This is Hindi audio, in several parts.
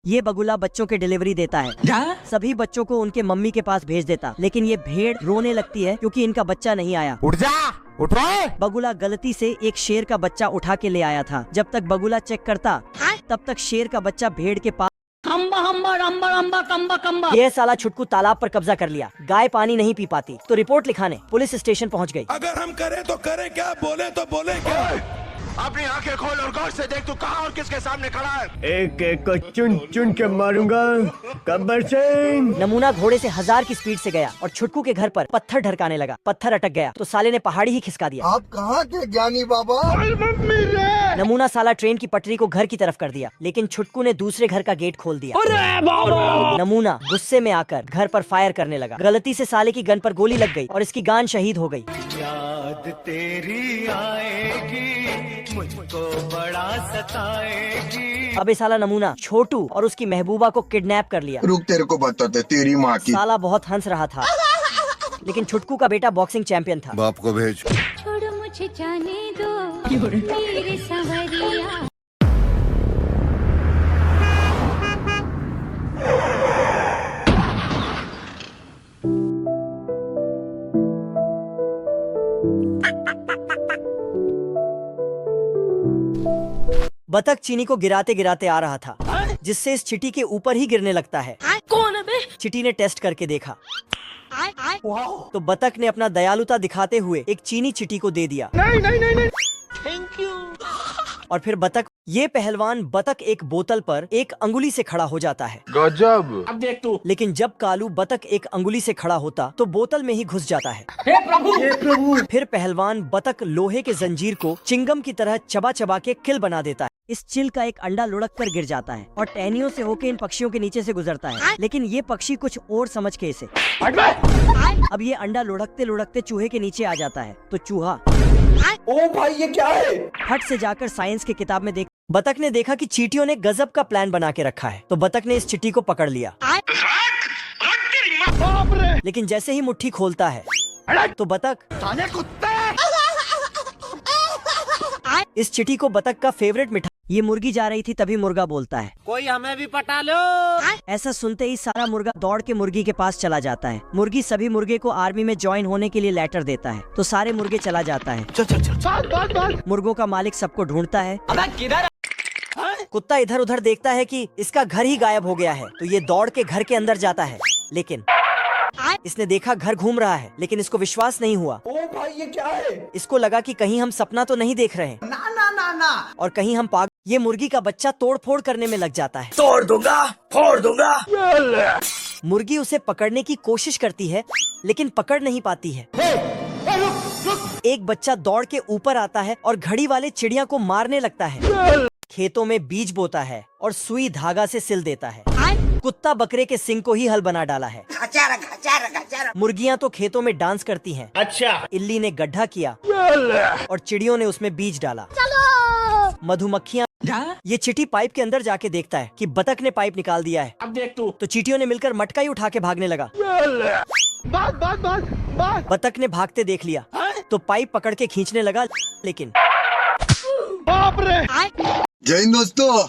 ये बगुला बच्चों के डिलीवरी देता है। सभी बच्चों को उनके मम्मी के पास भेज देता, लेकिन ये भेड़ रोने लगती है क्योंकि इनका बच्चा नहीं आया। उठ जा, उठ रहा। बगुला गलती से एक शेर का बच्चा उठा के ले आया था। जब तक बगुला चेक करता तब तक शेर का बच्चा भेड़ के पास ये साला छुटकू तालाब पर कब्जा कर लिया। गाय पानी नहीं पी पाती तो रिपोर्ट लिखाने पुलिस स्टेशन पहुंच गई। अगर हम करें तो करें क्या, बोले तो बोले क्या। अपनी आंखें खोल और गौर से देख तू कहां और किसके सामने खड़ा है। एक एक को चुन चुन के मारूंगा। गब्बर सिंह। नमूना घोड़े से 1000 की स्पीड से गया और छुटकू के घर पर पत्थर ढरकाने लगा। पत्थर अटक गया तो साले ने पहाड़ी ही खिसका दिया। आप कहाँ थे ज्ञानी बाबा। नमूना साला ट्रेन की पटरी को घर की तरफ कर दिया, लेकिन छुटकू ने दूसरे घर का गेट खोल दिया। नमूना गुस्से में आकर घर पर फायर करने लगा। गलती से साले की गन पर गोली लग गई और इसकी गान शहीद हो गई। याद तेरी आएगी, मुझको बड़ा सताएगी। अबे साला नमूना छोटू और उसकी महबूबा को किडनैप कर लिया। रुक, तेरे को बताते तेरी माँ की। साला बहुत हंस रहा था, लेकिन छुटकू का बेटा बॉक्सिंग चैंपियन था। बाप को भेज। छोड़ो मुझे जाने दो मेरे सवरिया। बतख चीनी को गिराते गिराते आ रहा था, जिससे इस चिटी के ऊपर ही गिरने लगता है। कौन है बे? चिटी ने टेस्ट करके देखा तो बतख ने अपना दयालुता दिखाते हुए एक चीनी चिटी को दे दिया। नहीं। Thank you. और फिर ये पहलवान बतख एक बोतल पर एक अंगुली से खड़ा हो जाता है। गजब। अब देख तू। लेकिन जब कालू बतख एक अंगुली से खड़ा होता तो बोतल में ही घुस जाता है। हे प्रभु। फिर पहलवान बतख लोहे के जंजीर को चिंगम की तरह चबा चबा के किल बना देता है। इस चिल का एक अंडा लुढ़क कर गिर जाता है और टहनियों से होकर इन पक्षियों के नीचे से गुजरता है, लेकिन ये पक्षी कुछ और समझ के इसे अब ये अंडा लुढ़कते लुढ़कते चूहे के नीचे आ जाता है। तो चूहा ओ भाई ये क्या है। हट से जाकर साइंस की किताब में देख बतख ने देखा कि चींटियों ने गजब का प्लान बना के रखा है। तो बतख ने इस चिट्टी को पकड़ लिया, लेकिन जैसे ही मुट्ठी खोलता है तो बतख इस चिट्टी को बतख का फेवरेट मिठाई ये मुर्गी जा रही थी, तभी मुर्गा बोलता है, कोई हमें भी पटा लो। ऐसा सुनते ही सारा मुर्गा दौड़ के मुर्गी के पास चला जाता है। मुर्गी सभी मुर्गे को आर्मी में ज्वाइन होने के लिए लेटर देता है, तो सारे मुर्गे चला जाता है। मुर्गों का मालिक सबको ढूंढता है। कुत्ता इधर उधर देखता है कि इसका घर ही गायब हो गया है, तो ये दौड़ के घर के अंदर जाता है, लेकिन इसने देखा घर घूम रहा है, लेकिन इसको विश्वास नहीं हुआ। ओ भाई ये क्या है। इसको लगा कि कहीं हम सपना तो नहीं देख रहे हैं, ना और कहीं हम पागल। ये मुर्गी का बच्चा तोड़ फोड़ करने में लग जाता है। तोड़ दूंगा, फोड़ दूंगा। मुर्गी उसे पकड़ने की कोशिश करती है, लेकिन पकड़ नहीं पाती है। एक बच्चा दौड़ के ऊपर आता है और घड़ी वाले चिड़िया को मारने लगता है। खेतों में बीज बोता है और सुई धागा से सिल देता है। कुत्ता बकरे के सिंग को ही हल बना डाला है। मुर्गियाँ तो खेतों में डांस करती हैं। अच्छा। इल्ली ने गड्ढा किया और चिड़ियों ने उसमें बीज डाला। मधुमक्खियाँ ये चींटी पाइप के अंदर जाके देखता है कि बतख ने पाइप निकाल दिया है। अब देख तू। तो चींटियों ने मिलकर मटका ही उठा के भागने लगा। बतख ने भागते देख लिया तो पाइप पकड़ के खींचने लगा, लेकिन जय हिंद दोस्तों।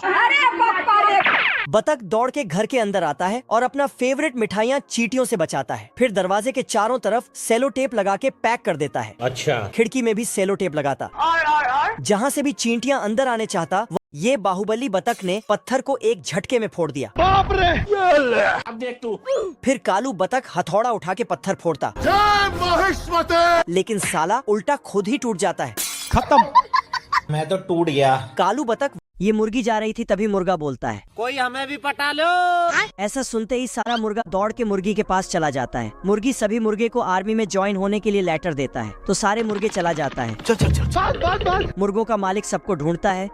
बतख दौड़ के घर के अंदर आता है और अपना फेवरेट मिठाइयाँ चींटियों से बचाता है। फिर दरवाजे के चारों तरफ सेलो टेप लगा के पैक कर देता है। अच्छा। खिड़की में भी सेलो टेप लगाता। जहाँ से भी चींटियाँ अंदर आने चाहता, ये बाहुबली बतख ने पत्थर को एक झटके में फोड़ दिया। अब देख तू। फिर कालू बतख हथौड़ा उठा के पत्थर फोड़ता, लेकिन साला उल्टा खुद ही टूट जाता है। खत्म। मैं तो टूट गया। कालू बतख ये मुर्गी जा रही थी, तभी मुर्गा बोलता है, कोई हमें भी पटा लो। ऐसा सुनते ही सारा मुर्गा दौड़ के मुर्गी के पास चला जाता है। मुर्गी सभी मुर्गे को आर्मी में ज्वाइन होने के लिए लेटर देता है, तो सारे मुर्गे चला जाता है। मुर्गों का मालिक सबको ढूंढता है।